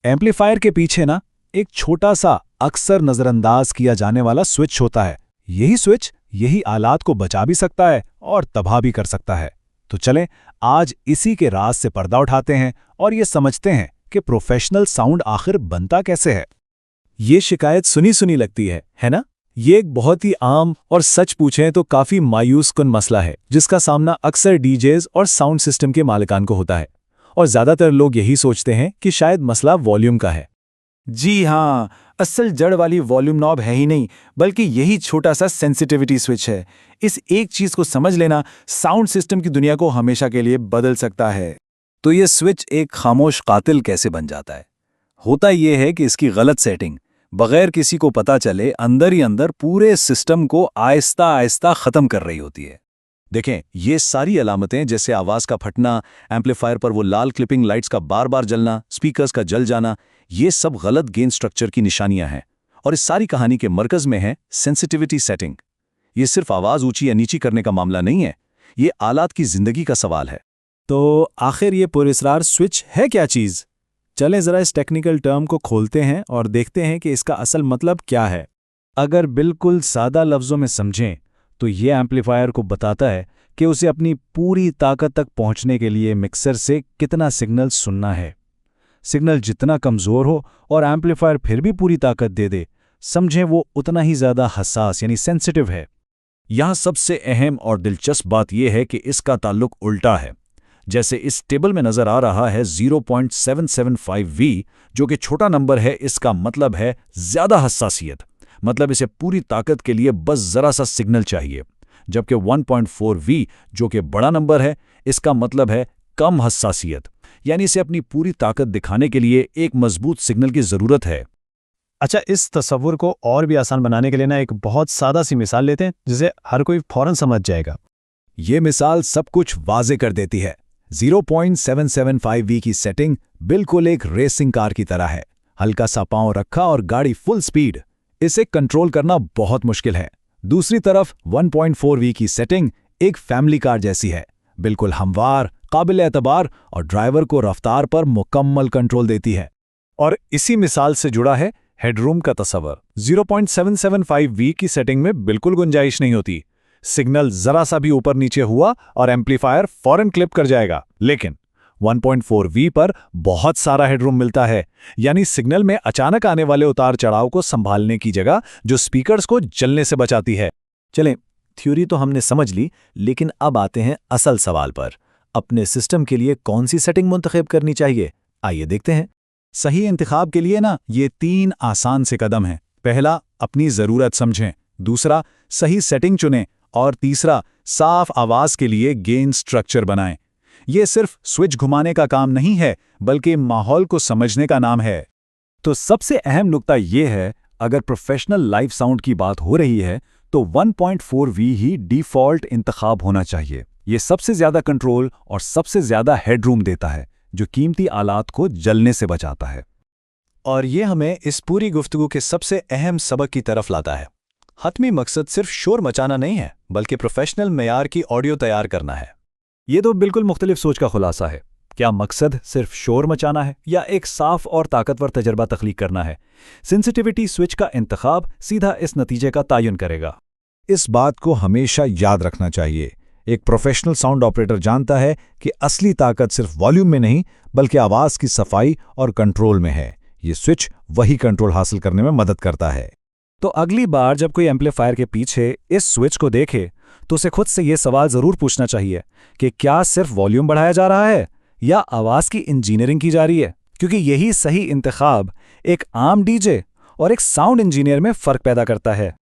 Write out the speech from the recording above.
Amplifier के पीछे ना एक छोटा सा अक्सर नजरअंदाज किया जाने वाला स्विच होता है। यही स्विच यही आलात को बचा भी सकता है और तबाह भी कर सकता है। तो चलें आज इसी के राज से पर्दा उठाते हैं और ये समझते हैं कि प्रोफेशनल साउंड आखिर बनता कैसे है। ये शिकायत सुनी सुनी लगती है ना? ये एक बहुत ही आम और सच पूछें तो काफी मायूस कुन मसला है जिसका सामना अक्सर डीजेज और साउंड सिस्टम के मालिकान को होता है। और ज्यादातर लोग यही सोचते हैं कि शायद मसला वॉल्यूम का है। जी हाँ, असल जड़ वाली वॉल्यूम नॉब है ही नहीं, बल्कि यही छोटा सा सेंसिटिविटी स्विच है। इस एक चीज को समझ लेना साउंड सिस्टम की दुनिया को हमेशा के लिए बदल सकता है। तो ये स्विच एक खामोश कातिल कैसे बन जाता है? होता ये है कि इसकी गलत सेटिंग बगैर किसी को पता चले अंदर ही अंदर पूरे सिस्टम को आहिस्ता आहिस्ता खत्म कर रही होती है। देखें, ये सारी अलामतें जैसे आवाज का फटना, एम्पलीफायर पर वो लाल क्लिपिंग लाइट्स का बार बार जलना, स्पीकर्स का जल जाना, ये सब गलत गेन स्ट्रक्चर की निशानियां हैं। और इस सारी कहानी के मरकज में है सेंसिटिविटी सेटिंग। ये सिर्फ आवाज ऊंची या नीची करने का मामला नहीं है, ये आलात की जिंदगी का सवाल है। तो आखिर ये पुरस्रार स्विच है क्या चीज? चलें जरा इस टेक्निकल टर्म को खोलते हैं और देखते हैं कि इसका असल मतलब क्या है। अगर बिल्कुल सादा लफ्जों में समझें तो ये एम्पलीफायर को बताता है कि उसे अपनी पूरी ताकत तक पहुंचने के लिए मिक्सर से कितना सिग्नल सुनना है। सिग्नल जितना कमज़ोर हो और एम्पलीफायर फिर भी पूरी ताकत दे दे, समझें वो उतना ही ज़्यादा हसास यानी सेंसिटिव है। यहाँ सबसे अहम और दिलचस्प बात यह है कि इसका ताल्लुक उल्टा है। जैसे इस टेबल में नज़र आ रहा है 0.775V, जो कि छोटा नंबर है, इसका मतलब है ज़्यादा हसासियत, मतलब इसे पूरी ताकत के लिए बस ज़रा सा सिग्नल चाहिए। जबकि 1.4V जो कि बड़ा नंबर है, इसका मतलब है कम हसासियत, यानी इसे अपनी पूरी ताकत दिखाने के लिए एक मजबूत सिग्नल की ज़रूरत है। अच्छा, इस तस्वुर को और भी आसान बनाने के लिए ना एक बहुत सादा सी मिसाल लेते हैं जिसे हर कोई फौरन समझ जाएगा। ये मिसाल सब कुछ वाजे कर देती है। 0.775V की सेटिंग बिल्कुल एक रेसिंग कार की तरह है। हल्का सा पांव रखा और गाड़ी फुल स्पीड, इसे कंट्रोल करना बहुत मुश्किल है। दूसरी तरफ 1.4V की सेटिंग एक फैमिली कार जैसी है, बिल्कुल हमवार, काबिल एतबार और ड्राइवर को रफ्तार पर मुकम्मल कंट्रोल देती है। और इसी मिसाल से जुड़ा है हेडरूम का तस्वर। 0.775V की सेटिंग में बिल्कुल गुंजाइश नहीं होती। सिग्नल जरा सा भी ऊपर नीचे हुआ और एम्पलीफायर फौरन क्लिप कर जाएगा। लेकिन 1.4V पर बहुत सारा हेडरूम मिलता है, यानी सिग्नल में अचानक आने वाले उतार चढ़ाव को संभालने की जगह जो स्पीकर्स को जलने से बचाती है। चलें, थ्योरी तो हमने समझ ली, लेकिन अब आते हैं असल सवाल पर। अपने सिस्टम के लिए कौन सी सेटिंग मुंतखब करनी चाहिए? आइए देखते हैं। सही इंतखाब के लिए ना ये 3 आसान से कदम हैं। पहला, अपनी ज़रूरत समझें। दूसरा, सही सेटिंग चुनें। और तीसरा, साफ आवाज़ के लिए गेन स्ट्रक्चर बनाएं। ये सिर्फ स्विच घुमाने का काम नहीं है, बल्कि माहौल को समझने का नाम है। तो सबसे अहम नुक्ता ये है, अगर प्रोफेशनल लाइव साउंड की बात हो रही है तो 1.4V ही डिफ़ॉल्ट इंतखाब होना चाहिए। ये सबसे ज़्यादा कंट्रोल और सबसे ज़्यादा हेडरूम देता है, जो कीमती आलात को जलने से बचाता है। और ये हमें इस पूरी गुफ्तगू के सबसे अहम सबक की तरफ लाता है। हतमी मकसद सिर्फ शोर मचाना नहीं है, बल्कि प्रोफेशनल मेयार की ऑडियो तैयार करना है। ये तो बिल्कुल मुख्तलिफ सोच का खुलासा है। क्या मकसद सिर्फ शोर मचाना है या एक साफ और ताकतवर तजर्बा तख्लीक करना है? सेंसिटिविटी स्विच का इंतखाब सीधा इस नतीजे का तयन करेगा। इस बात को हमेशा याद रखना चाहिए। एक प्रोफेशनल साउंड ऑपरेटर जानता है कि असली ताकत सिर्फ वॉल्यूम में नहीं, बल्कि आवाज़ की सफाई और कंट्रोल में है। ये स्विच वही कंट्रोल हासिल करने में मदद करता है। तो अगली बार जब कोई एम्पलीफायर के पीछे इस स्विच को देखे तो उसे खुद से ये सवाल ज़रूर पूछना चाहिए कि क्या सिर्फ वॉल्यूम बढ़ाया जा रहा है या आवाज़ की इंजीनियरिंग की जा रही है, क्योंकि यही सही इंतखाब एक आम डीजे और एक साउंड इंजीनियर में फ़र्क पैदा करता है।